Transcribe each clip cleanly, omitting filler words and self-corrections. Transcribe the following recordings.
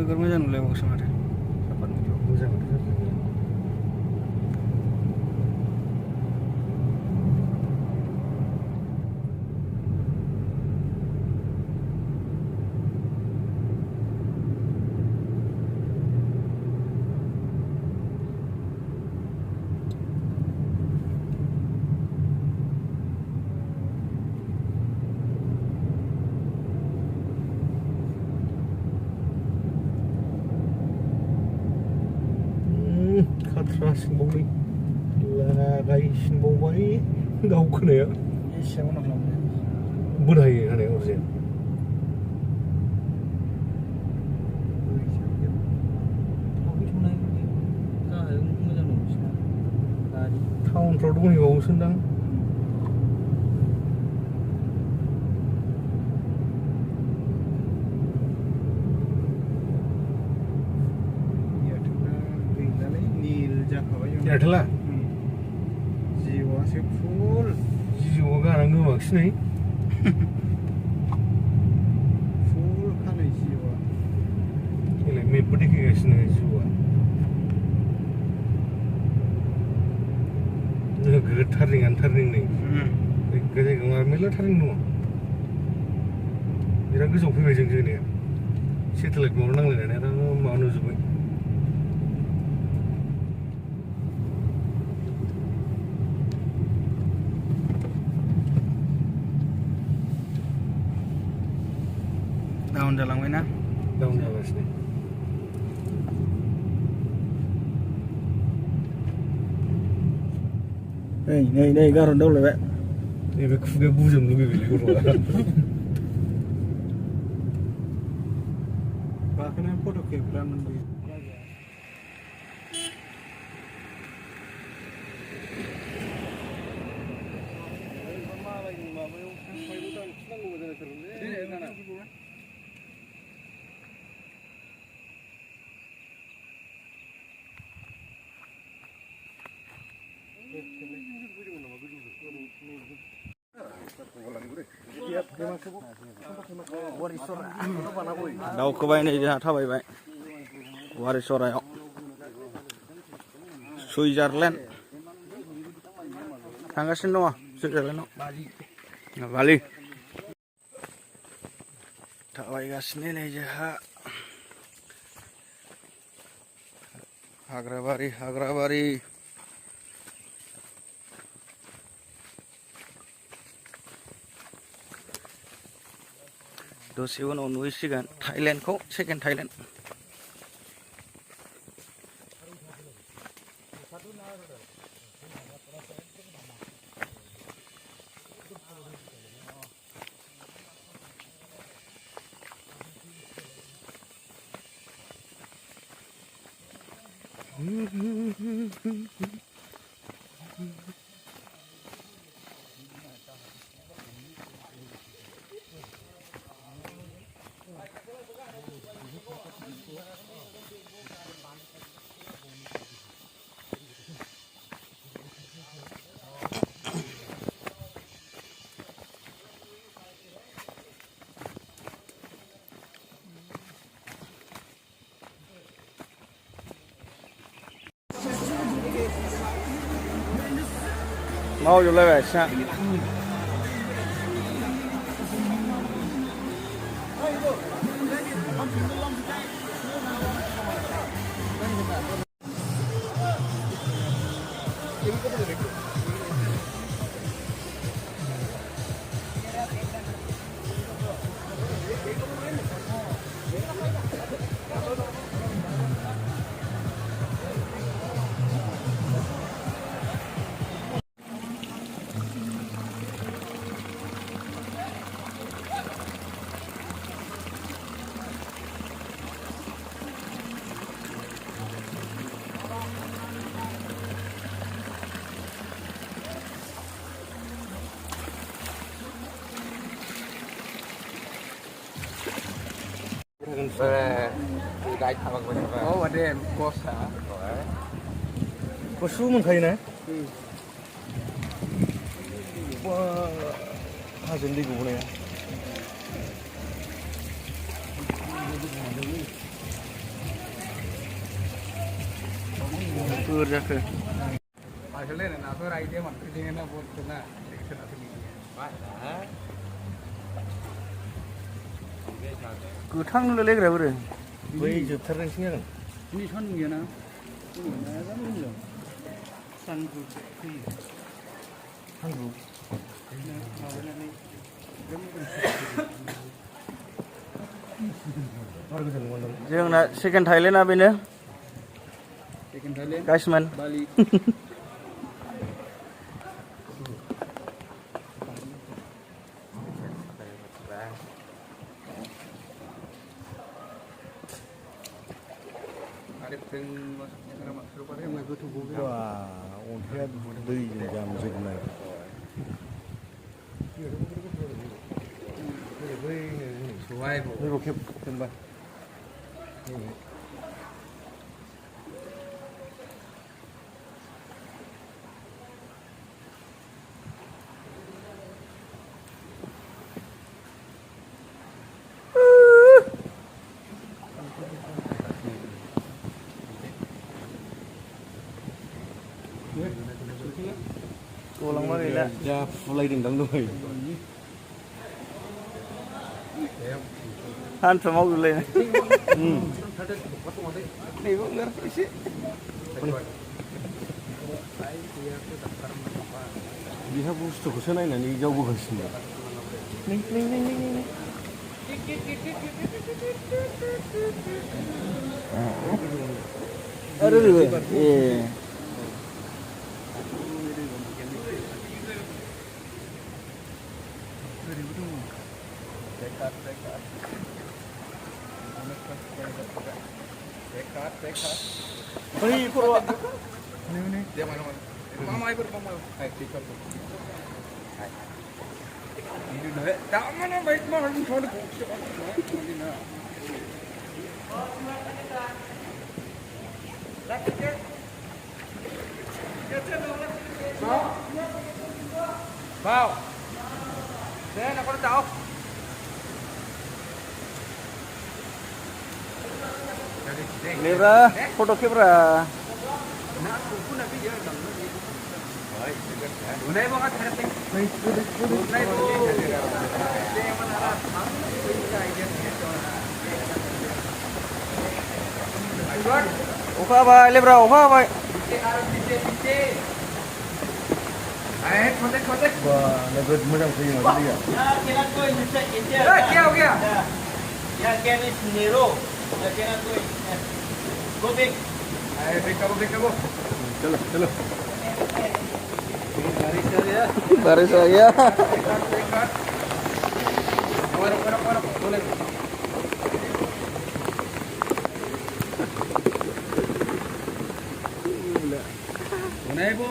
नोगोर मोजां नुलायबावोसो माथो सापातनिथ' मोजाङानो जादों। खाथ्रा सिनबावबाय लागाय सिनबावबाय दावखोनाया एसेयाव उनाव खालामदो बोनो हायो हानाया हरसे टाउनफ्राव दंहैबावोसोनदां एयारटेला जिअ'आसो फुल जिअ'आ गारां गोमाखिसै फुल खानाय जिअ'आ देलाय मेपबो देखायगासिनो जिअ'आ नोगोद थार्निंआनो थार्निं नै बे जायगायाव आरो मेरला थार्निं दङ बिराद गोजौआव फैबाय जों जोंनिया सेटेलाइट माबा नांलायनानै आरो माबा नुजोब्बाय डाउन जालांबायना डाउन जागासिनो नै गारहर दावलायबाय नैबे खुगाया बुजोबनो लुगैबायलै गथ'आ गाखोनानै फट' खेबग्रा मोनबोयो दावखोबाय नै जोंहा थाबायबाय वारिसरायाव सुइजारलेण्ड थांगासिनो दङ सुइजारलेण्डआव बालि थाबायगासिनो नै जोंहा हाग्राबारि दसे उनाव नुहैसिगोन थाइलेण्डखौ सेकेन्ड थाइलेण्ड मावजोबलायबाय आथिङा Oh, ada kosa. गुसु मोनखायोना हाजोनि दै गबोनाया सोर जाखो आसलते नाथ' रायदो मानसिजोंना बर्थना गोथां नुलायलायग्रा बोरो बै जोबथारनोसै आरो नि सान्दुं गैयाना नायाबा मोजां सानदुं फैयो सानदुं माबानानै बारा गोजान नङा नालाय जोंना सेकेन्ड थाइलेन्डआ बेनो सेकेन्ड थाइलेन्ड गाइसमोन बालि wah अन्थाइआ दैजों जामजोबनाय रखेब जेनेबा गलांबा गैला जा फुलायदोंदां दहाय हान्थुआव गोलैनाय नैबो एसे बिहा बुस्थुखौसो नायनानै जावबोगासिनो आरो ए बै खर'आ vào đây là con cháu Lebra फट' खेब्रा अखा हाबाय लेब्रा अखा हाबाय wah nogod moजां फैयो माथो दैया क्या हो गया Ya que es dinero, ya que era tú. Go big. देखो चलो चलो Baris saya. नहीं वो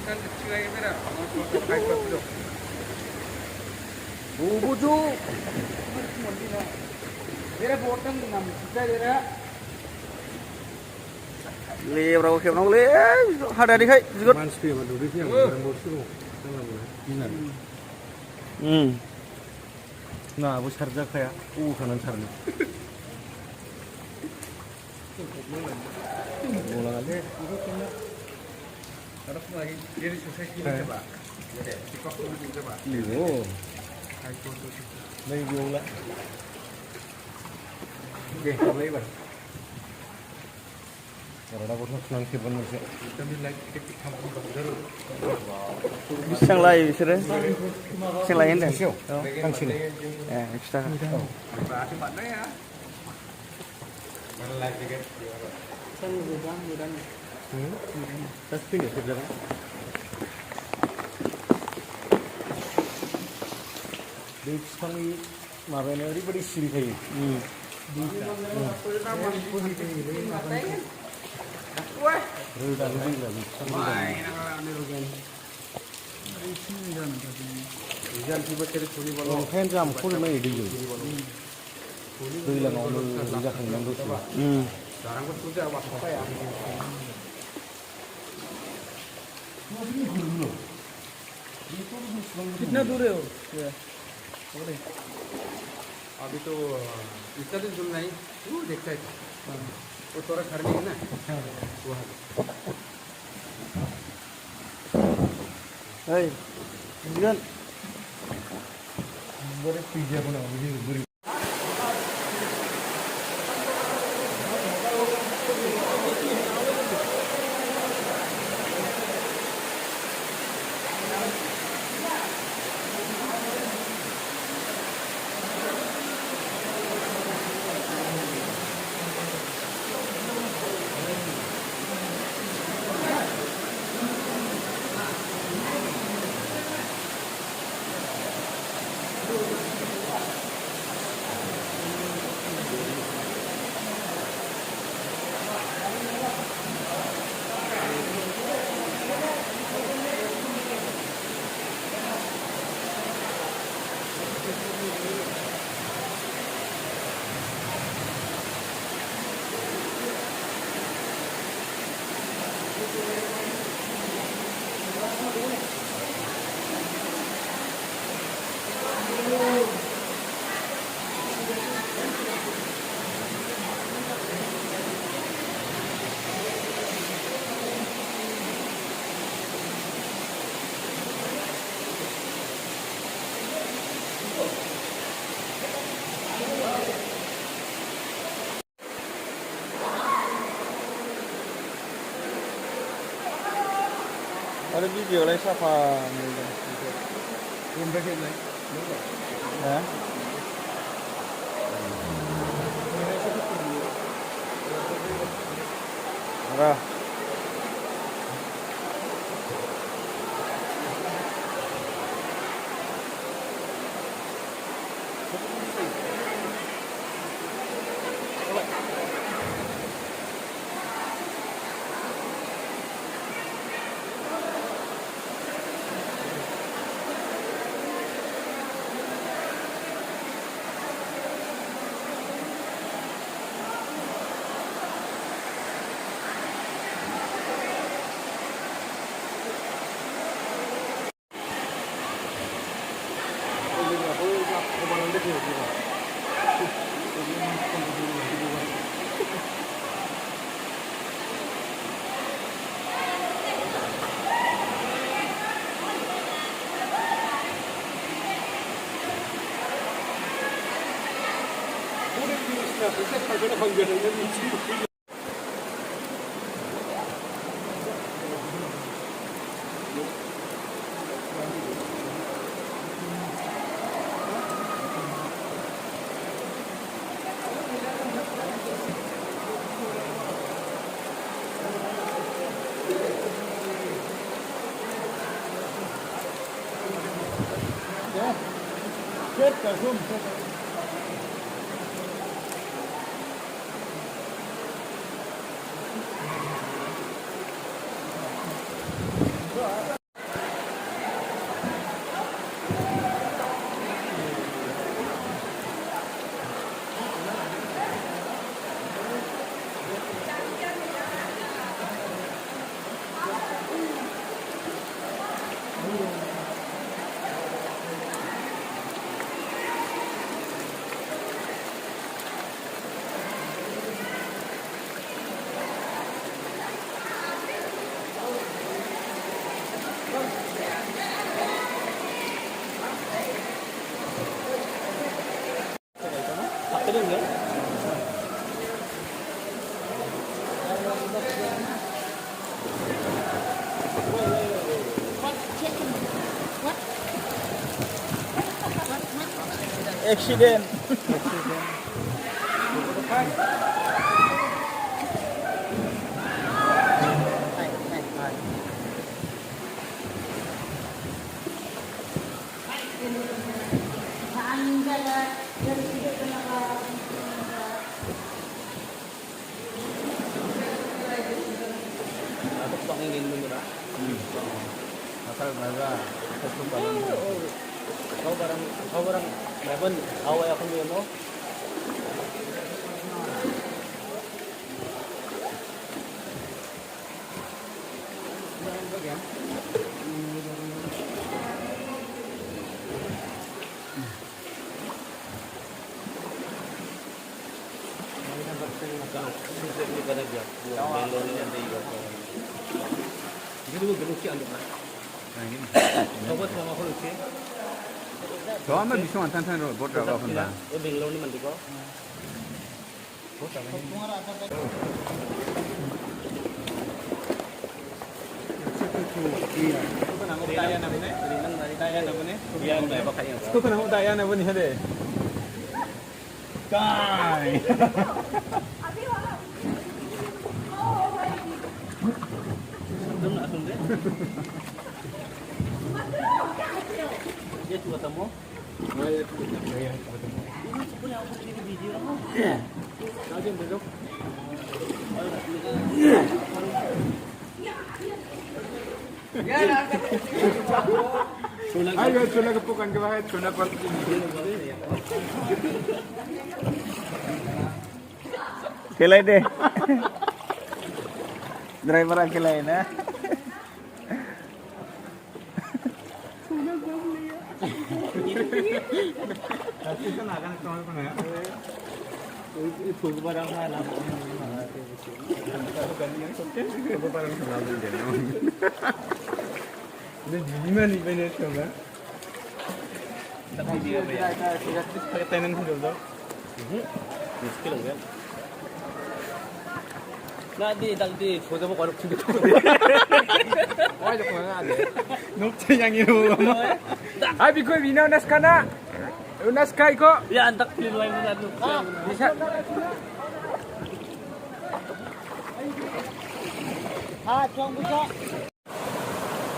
कल अच्छी गई मेरा फाइट कर दो वो जो मेरा बोतल नाम सीधा दे रहा Lebrau खेबनांगौलै हादानिखाय जिगोद मानसि फैयोबा दुगै फैयामोन गिनानै नाबो सारजाखाया अबाव थांनानै सारनो गलाङालै Harus lagi jadi sukses gini coba. Jadi tiktok dulu coba. लिगो नै बेयावला Oke, mulai bang. बारादा गथ' थुनानै खेबगोन मोनसे Kami lagi ketik kampung baru. बेसेबां लायो बिसोरो बेसेबां लायो होनदों सासेयाव गांसेनो ए 100 थाखा Berarti mana ya? Mana lagi kan? Kan mudah. दा फैनो खेबजागोन बै बिफांनि माबायानो ओरैबायदि सिरिखायो रोदानो दैला ओंखायनो जामख'जोबनाय दैजों दैज्लाङावनो जाखांनानै दसेबा Sekarang gue sudah apa ya? कितना दूर है वो अभी तो इसका तो सुन नहीं वो देखता है utara karni na. Wah. Hey, kemudian बरेच पिझ्झा बनवा म्हणजे बरी Ada video lain siapa nih? Belum bagi lagi. Ya. Arah. Accident. Pangingin mo nila. asal baga satu barang Kau barang Meban away ako niyo mo. 멜론이 안 돼, 이거. 이거 그렇게 안 되나? 저거 그렇게. 저 한번 미션 안 탄탄으로 못 들어가 본다. 이거 멜론이 만들고. Daya na muna. Daya na muna. Yan na ba kayo? 그거 나무 다야 나 보니 해대. 까이. Doon na asunde. Dia juga temu. Ini punya aku di video mo. 나좀 되죠? 아이고 전화가 뽑은 거 봐. 전화 받고. Kilay deh. Driver ang kilay na. Kita nak kan kau pun ya. Itu barang mana? 그거 바람 나오면 되네. 근데 니만 이번에 처음에. Tak video ba yan? Kaya tayo ng hulog daw. Muskil lang yan. Dagdi, foto mo kung ano kung Ay, joke lang nga ade. Nopte yang iruwa mo. Ay, bikoy binaw nas ka na. Unas ka iko. Ya, antak pilinway mo na doon. Bisa.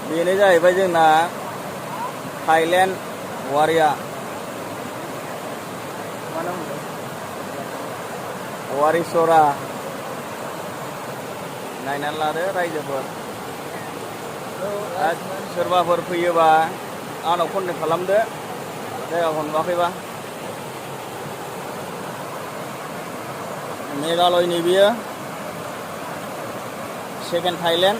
Bini जाहैबाय जोंना Thailand वारिया वारिसरा नायनानै लादो रायजोफोर सोरबाफोर फैयोबा आंनाव contact खालामदो जायगाखौ नुवाखैबा मेघालयनि बियो सेकेन्ड थाइलेण्ड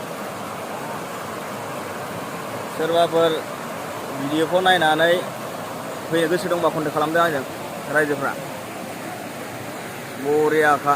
सोरबाफोर भिडिअखौ नायनानै फैनो गोसो दंबा कन्टेक्ट खालामदो आंजों रायजोफ्रा बरियाखा